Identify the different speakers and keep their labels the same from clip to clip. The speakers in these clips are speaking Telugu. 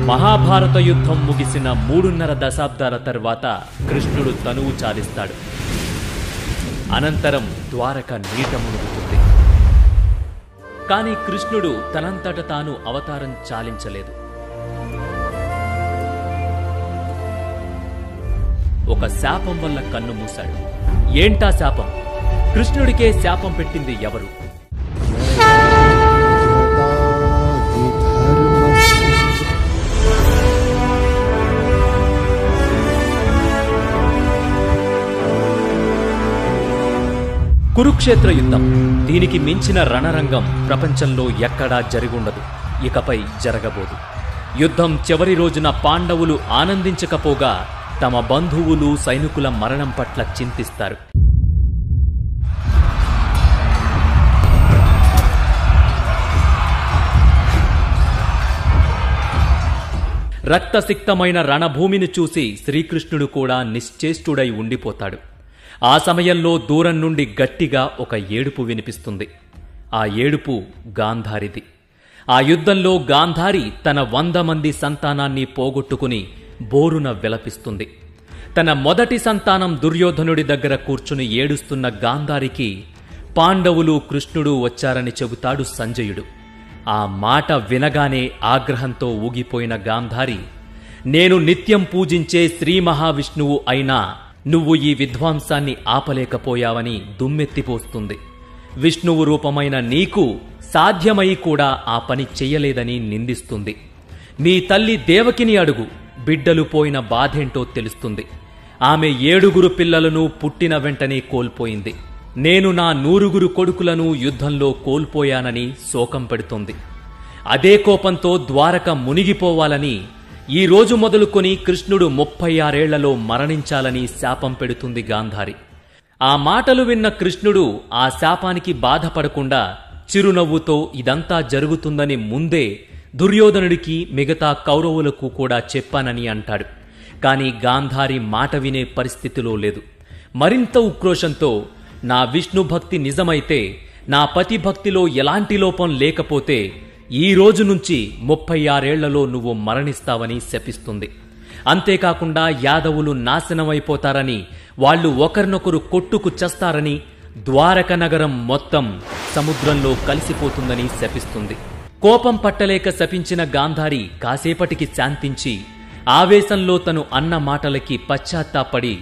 Speaker 1: మహాభారత యుద్ధం ముగిసిన 3.5 దశాబ్దాల తర్వాత కృష్ణుడు తనువు చాలిస్తాడు. అనంతరం ద్వారక నీట మునుగుతుంది. కానీ కృష్ణుడు తనంతట తాను అవతారం చాలించలేదు. ఒక శాపం వల్ల కన్ను మూశాడు. ఏంటా శాపం? కృష్ణుడికే శాపం పెట్టింది ఎవరు? కురుక్షేత్ర యుద్ధం. దీనికి మించిన రణరంగం ప్రపంచంలో ఎక్కడా జరిగుండదు, ఇకపై జరగబోదు. యుద్ధం చివరి రోజున పాండవులు ఆనందించకపోగా తమ బంధువులు సైనికుల మరణం పట్ల చింతిస్తారు. రక్తసిక్తమైన రణభూమిని చూసి శ్రీకృష్ణుడు కూడా నిశ్చేష్టుడై ఉండిపోతాడు. ఆ సమయంలో దూరం నుండి గట్టిగా ఒక ఏడుపు వినిపిస్తుంది. ఆ ఏడుపు గాంధారిది. ఆ యుద్ధంలో గాంధారి తన 100 మంది సంతానాన్ని పోగొట్టుకుని బోరున విలపిస్తుంది. తన మొదటి సంతానం దుర్యోధనుడి దగ్గర కూర్చుని ఏడుస్తున్న గాంధారికి పాండవులు కృష్ణుడు వచ్చారని చెబుతాడు సంజయుడు. ఆ మాట వినగానే ఆగ్రహంతో ఊగిపోయిన గాంధారి, నేను నిత్యం పూజించే శ్రీ మహావిష్ణువు అయినా నువ్వు ఈ విధ్వంసాన్ని ఆపలేకపోయావని దుమ్మెత్తిపోస్తుంది. విష్ణువు రూపమైన నీకు సాధ్యమై కూడా ఆ పని చెయ్యలేదని నిందిస్తుంది. నీ తల్లి దేవకిని అడుగు, బిడ్డలు పోయిన బాధేంటో తెలుస్తుంది. ఆమె 7 పిల్లలను పుట్టిన వెంటనే కోల్పోయింది. నేను నా 100 కొడుకులను యుద్ధంలో కోల్పోయానని శోకం పెడుతోంది. అదే కోపంతో ద్వారక మునిగిపోవాలని, ఈ రోజు మొదలుకొని కృష్ణుడు 36 ఏళ్లలో మరణించాలని శాపం పెడుతుంది గాంధారి. ఆ మాటలు విన్న కృష్ణుడు ఆ శాపానికి బాధపడకుండా చిరునవ్వుతో ఇదంతా జరుగుతుందని ముందే దుర్యోధనుడికి మిగతా కౌరవులకు కూడా చెప్పానని అంటాడు. కాని గాంధారి మాట వినే పరిస్థితిలో లేదు. మరింత ఉక్రోషంతో, నా విష్ణు భక్తి నిజమైతే, నా పతి భక్తిలో ఎలాంటి లోపం లేకపోతే ఈ రోజు నుంచి 36 ఏళ్లలో నువ్వు మరణిస్తావని శపిస్తుంది. అంతేకాకుండా యాదవులు నాశనమైపోతారని, వాళ్లు ఒకరినొకరు కొట్టుకు చస్తారని, ద్వారక నగరం మొత్తం సముద్రంలో కలిసిపోతుందని శపిస్తుంది. కోపం పట్టలేక శపించిన గాంధారి కాసేపటికి శాంతించి ఆవేశంలో తను అన్న మాటలకి పశ్చాత్తాపడి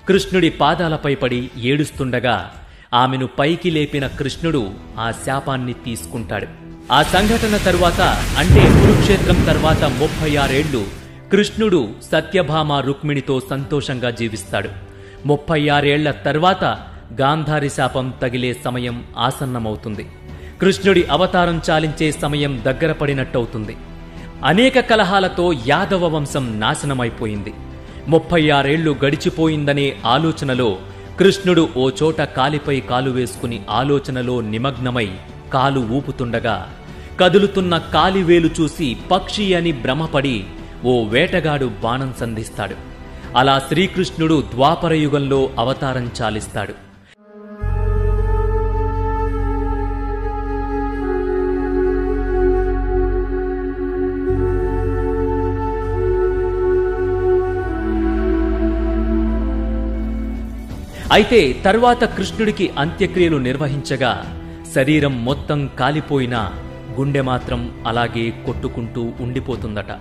Speaker 1: కృష్ణుడి పాదాలపై పడి ఏడుస్తుండగా ఆమెను పైకి లేపిన కృష్ణుడు ఆ శాపాన్ని తీసుకుంటాడు. ఆ సంఘటన తరువాత, అంటే కురుక్షేత్రం తర్వాత 36 ఏళ్లు కృష్ణుడు సత్యభామ రుక్మిణితో సంతోషంగా జీవిస్తాడు. 36 ఏళ్ల తర్వాత గాంధారి శాపం తగిలే సమయం ఆసన్నమవుతుంది. కృష్ణుడి అవతారం చాలించే సమయం దగ్గర పడినట్టవుతుంది. అనేక కలహాలతో యాదవ వంశం నాశనమైపోయింది. 36 ఏళ్లు గడిచిపోయిందనే ఆలోచనలో కృష్ణుడు ఓ చోట కాలిపై కాలు వేసుకుని ఆలోచనలో నిమగ్నమై కాలు ఊపుతుండగా కదులుతున్న కాలివేలు చూసి పక్షి అని భ్రమపడి ఓ వేటగాడు బాణం సంధిస్తాడు. అలా శ్రీకృష్ణుడు ద్వాపరయుగంలో అవతారం చాలిస్తాడు. అయితే తరువాత కృష్ణుడికి అంత్యక్రియలు నిర్వహించగా శరీరం మొత్తం కాలిపోయినా గుండె మాత్రం అలాగే కొట్టుకుంటూ ఉండిపోతుందట.